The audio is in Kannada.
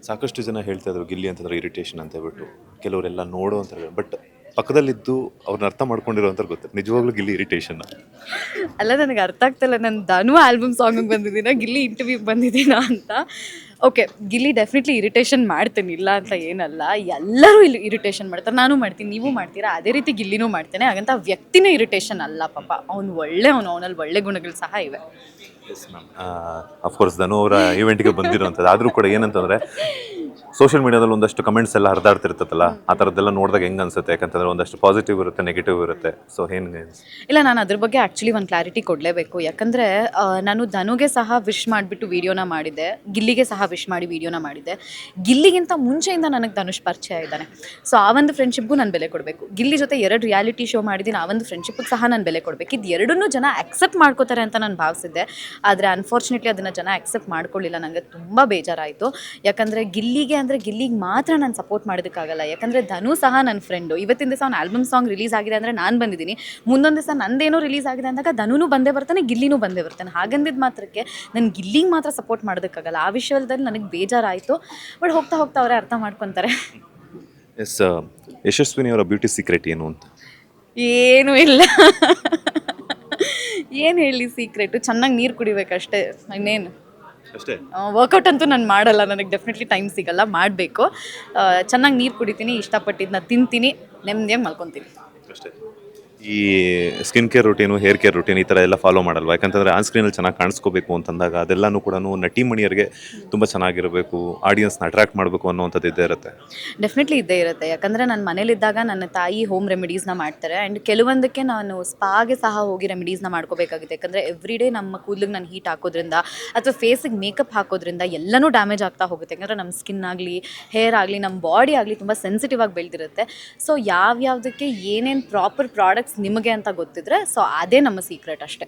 ಸಾಕಷ್ಟು ಜನ ಹೇಳ್ತಾ ಇದ್ರು ಗಿಲ್ಲಿ ಅಂತಂದ್ರೆ ಇರಿಟೇಷನ್ ಅಂತ ಹೇಳ್ಬಿಟ್ಟು, ಕೆಲವರೆಲ್ಲ ನೋಡು ಅಂತಾರೆ. ಬಟ್ ಪಕ್ಕದಲ್ಲಿದ್ದು ಅವ್ರನ್ನ ಅರ್ಥ ಮಾಡ್ಕೊಂಡಿರೋ ಅಂತ ಗೊತ್ತು, ನಿಜವಾಗ್ಲೂ ಗಿಲ್ಲಿ ಇರಿಟೇಷನ್. ಅಲ್ಲ, ನನಗೆ ಅರ್ಥ ಆಗ್ತಿಲ್ಲ, ನಾನು ಧನು ಆಲ್ಬಮ್ ಸಾಂಗಿಗೆ ಬಂದಿದ್ದೀನ, ಗಿಲ್ಲಿ ಇಂಟರ್ವ್ಯೂಗೆ ಬಂದಿದ್ದೀನ ಅಂತ. ಓಕೆ, ಗಿಲ್ಲಿ ಡೆಫಿನೆಟ್ಲಿ ಇರಿಟೇಷನ್ ಮಾಡ್ತೀನಿ, ಇಲ್ಲ ಅಂತ ಏನಲ್ಲ. ಎಲ್ಲರೂ ಇಲ್ಲಿ ಇರಿಟೇಷನ್ ಮಾಡ್ತಾರೆ, ನಾನು ಮಾಡ್ತೀನಿ, ನೀವು ಮಾಡ್ತೀರಾ, ಅದೇ ರೀತಿ ಗಿಲ್ಲಿನೂ ಮಾಡ್ತೇನೆ. ಹಾಗಂತ ವ್ಯಕ್ತಿನೇ ಇರಿಟೇಷನ್ ಅಲ್ಲ ಪಾಪ, ಅವ್ನು ಅವನಲ್ಲಿ ಒಳ್ಳೆ ಗುಣಗಳು ಸಹ ಇವೆ. Yes ma'am. ಅಫ್ಕೋರ್ಸ್ ಧನು ಅವರ ಈವೆಂಟ್ಗೆ ಬಂದಿರೋಂಥದ್ದು. ಆದರೂ ಕೂಡ ಏನಂತಂದರೆ ಸೋಷಿಯಲ್ ಮೀಡಿಯಾದಲ್ಲಿ ಒಂದಷ್ಟು ಕಮೆಂಟ್ಸ್ ಎಲ್ಲ ಹರಿದಾಡ್ತಿರ್ತದಲ್ಲ, ಆ ಥರದ್ದೆಲ್ಲ ನೋಡಿದಾಗ ಹೆಂಗೆ ಅನ್ಸುತ್ತೆ? ಯಾಕಂತಂದರೆ ಒಂದಷ್ಟು ಪಾಸಿಟಿವ್ ಇರುತ್ತೆ, ನೆಗೆಟಿವ್ ಇರುತ್ತೆ. ಸೊ ಹೆಂಗೆ? ಇಲ್ಲ, ನಾನು ಅದ್ರ ಬಗ್ಗೆ ಆ್ಯಕ್ಚುಲಿ ಒಂದು ಕ್ಲಾರಿಟಿ ಕೊಡಲೇಬೇಕು. ಯಾಕಂದರೆ ನಾನು ಧನುಗೆ ಸಹ ವಿಶ್ ಮಾಡಿಬಿಟ್ಟು ವೀಡಿಯೋನ ಮಾಡಿದ್ದೆ, ಗಿಲ್ಲಿಗೆ ಸಹ ವಿಶ್ ಮಾಡಿ ವೀಡಿಯೋನ ಮಾಡಿದ್ದೆ. ಗಿಲ್ಲಿಗಿಂತ ಮುಂಚೆಯಿಂದ ನನಗೆ ಧನುಷ್ ಪರಿಚಯ ಇದ್ದಾನೆ. ಸೊ ಆ ಒಂದು ಫ್ರೆಂಡ್ಶಿಪ್ಗೂ ನಾನು ಬೆಲೆ ಕೊಡಬೇಕು. ಗಿಲ್ಲಿ ಜೊತೆ 2 ರಿಯಾಲಿಟಿ ಶೋ ಮಾಡಿದ್ದೀನಿ, ಆ ಒಂದು ಫ್ರೆಂಡ್ಶಿಪ್ಗೆ ಸಹ ನಾನು ಬೆಲೆ ಕೊಡಬೇಕು. ಇದು ಎರಡನ್ನೂ ಜನ ಆಕ್ಸೆಪ್ಟ್ ಮಾಡ್ಕೋತಾರೆ ಅಂತ ನಾನು ಭಾವಿಸಿದ್ದೆ. ಆದರೆ ಅನ್ಫಾರ್ಚುನೇಟ್ಲಿ ಅದನ್ನು ಜನ ಆಕ್ಸೆಪ್ಟ್ ಮಾಡ್ಕೊಳ್ಳಿಲ್ಲ. ನನಗೆ ತುಂಬ ಬೇಜಾರಾಯಿತು. ಯಾಕಂದರೆ ಗಿಲ್ಲಿಗೆ ಮಾತ್ರ ನಾನು ಸಪೋರ್ಟ್ ಮಾಡೋದಕ್ಕಾಗಲ್ಲ. ಯಾಕಂದರೆ ಧನು ಸಹ ನನ್ನ ಫ್ರೆಂಡು. ಇವತ್ತಿನ ದಿವಸ ಅವ್ನ ಆಲ್ಬಮ್ ಸಾಂಗ್ ರಿಲೀಸ್ ಆಗಿದೆ ಅಂದರೆ ನಾನು ಬಂದಿದ್ದೀನಿ. ಮುಂದೊಂದು ದಿವಸ ನಂದೇನೋ ರಿಲೀಸ್ ಆಗಿದೆ ಅಂದಾಗ ಧನುನೂ ಬಂದೇ ಬರ್ತಾನೆ, ಗಿಲ್ಲಿನೂ ಬಂದೇ ಬರ್ತಾನೆ. ಹಾಗಂದಿದ್ದು ಮಾತ್ರಕ್ಕೆ ನಾನು ಗಿಲ್ಲಿಗೆ ಮಾತ್ರ ಸಪೋರ್ಟ್ ಮಾಡೋದಕ್ಕಾಗಲ್ಲ. ಆ ವಿಷಯದಲ್ಲಿ ನನಗೆ ಬೇಜಾರಾಯಿತು. ಬಟ್ ಹೋಗ್ತಾ ಹೋಗ್ತಾ ಅವರೇ ಅರ್ಥ ಮಾಡ್ಕೊತಾರೆ. ಎಸ್. ಯಶಸ್ವಿನಿ ಅವರ ಬ್ಯೂಟಿ ಸೀಕ್ರೆಟ್ ಏನು ಅಂತ? ಏನೂ ಇಲ್ಲ. ಏನು ಹೇಳಿ ಸೀಕ್ರೆಟು? ಚೆನ್ನಾಗಿ ನೀರು ಕುಡಿಬೇಕಷ್ಟೇ, ಇನ್ನೇನು. ಅಷ್ಟೇ. ವರ್ಕೌಟ್ ಅಂತೂ ನಾನು ಮಾಡಲ್ಲ, ನನಗೆ ಡೆಫಿನೆಟ್ಲಿ ಟೈಮ್ ಸಿಗಲ್ಲ, ಮಾಡಬೇಕು. ಚೆನ್ನಾಗಿ ನೀರು ಕುಡಿತೀನಿ, ಇಷ್ಟಪಟ್ಟಿದ್ದನ್ನ ತಿಂತೀನಿ, ನೆಮ್ಮದಿಯಾಗಿ ಮಲ್ಕೊತೀನಿ ಅಷ್ಟೇ. ಈ skin care routine, hair care routine ಈ ಥರ ಎಲ್ಲ ಫಾಲೋ ಮಾಡಲ್ವಾ? ಯಾಕಂತಂದರೆ ಆನ್ ಸ್ಕ್ರೀನಲ್ಲಿ ಚೆನ್ನಾಗಿ ಕಾಣಿಸ್ಕೋಬೇಕು ಅಂತಂದಾಗ ಅದೆಲ್ಲನೂ ಕೂಡ ನಟಿ ಮಣಿಯರಿಗೆ ತುಂಬ ಚೆನ್ನಾಗಿರಬೇಕು, ಆಡಿಯನ್ಸ್ನ ಅಟ್ರಾಕ್ಟ್ ಮಾಡಬೇಕು ಅನ್ನೋವಂಥದ್ದು ಇದ್ದೇ ಇರುತ್ತೆ. ಡೆಫಿನೆಟ್ಲಿ ಇದ್ದೇ ಇರುತ್ತೆ. ಯಾಕಂದರೆ ನಾನು ಮನೇಲಿದ್ದಾಗ ನನ್ನ ತಾಯಿ ಹೋಮ್ ರೆಮಿಡೀಸ್ನ ಮಾಡ್ತಾರೆ. ಆ್ಯಂಡ್ ಕೆಲವೊಂದಕ್ಕೆ ನಾನು ಸ್ಪಾಗೆ ಸಹ ಹೋಗಿ ರೆಮಿಡೀಸ್ನ ಮಾಡ್ಕೋಬೇಕಾಗುತ್ತೆ. ಯಾಕಂದರೆ ಎವ್ರಿ ಡೇ ನಮ್ಮ ಕೂದಲಿಗೆ ನಾನು ಹೀಟ್ ಹಾಕೋದ್ರಿಂದ ಅಥವಾ ಫೇಸಿಗೆ ಮೇಕಪ್ ಹಾಕೋದ್ರಿಂದ ಎಲ್ಲನೂ ಡ್ಯಾಮೇಜ್ ಆಗ್ತಾ ಹೋಗುತ್ತೆ. ಯಾಕಂದರೆ ನಮ್ಮ ಸ್ಕಿನ್ ಆಗಲಿ, ಹೇರ್ ಆಗಲಿ, ನಮ್ಮ ಬಾಡಿ ಆಗಲಿ ತುಂಬ ಸೆನ್ಸಿಟಿವ್ ಆಗಿ ಬೆಳೆದಿರುತ್ತೆ. ಸೊ ಯಾವ್ಯಾವುದಕ್ಕೆ ಏನೇನು ಪ್ರಾಪರ್ ಪ್ರಾಡಕ್ಟ್ಸ್ ನಿಮಗೆ ಅಂತ ಗೊತ್ತಿದ್ರೆ, ಸೊ ಅದೇ ನಮ್ಮ ಸೀಕ್ರೆಟ್ ಅಷ್ಟೇ.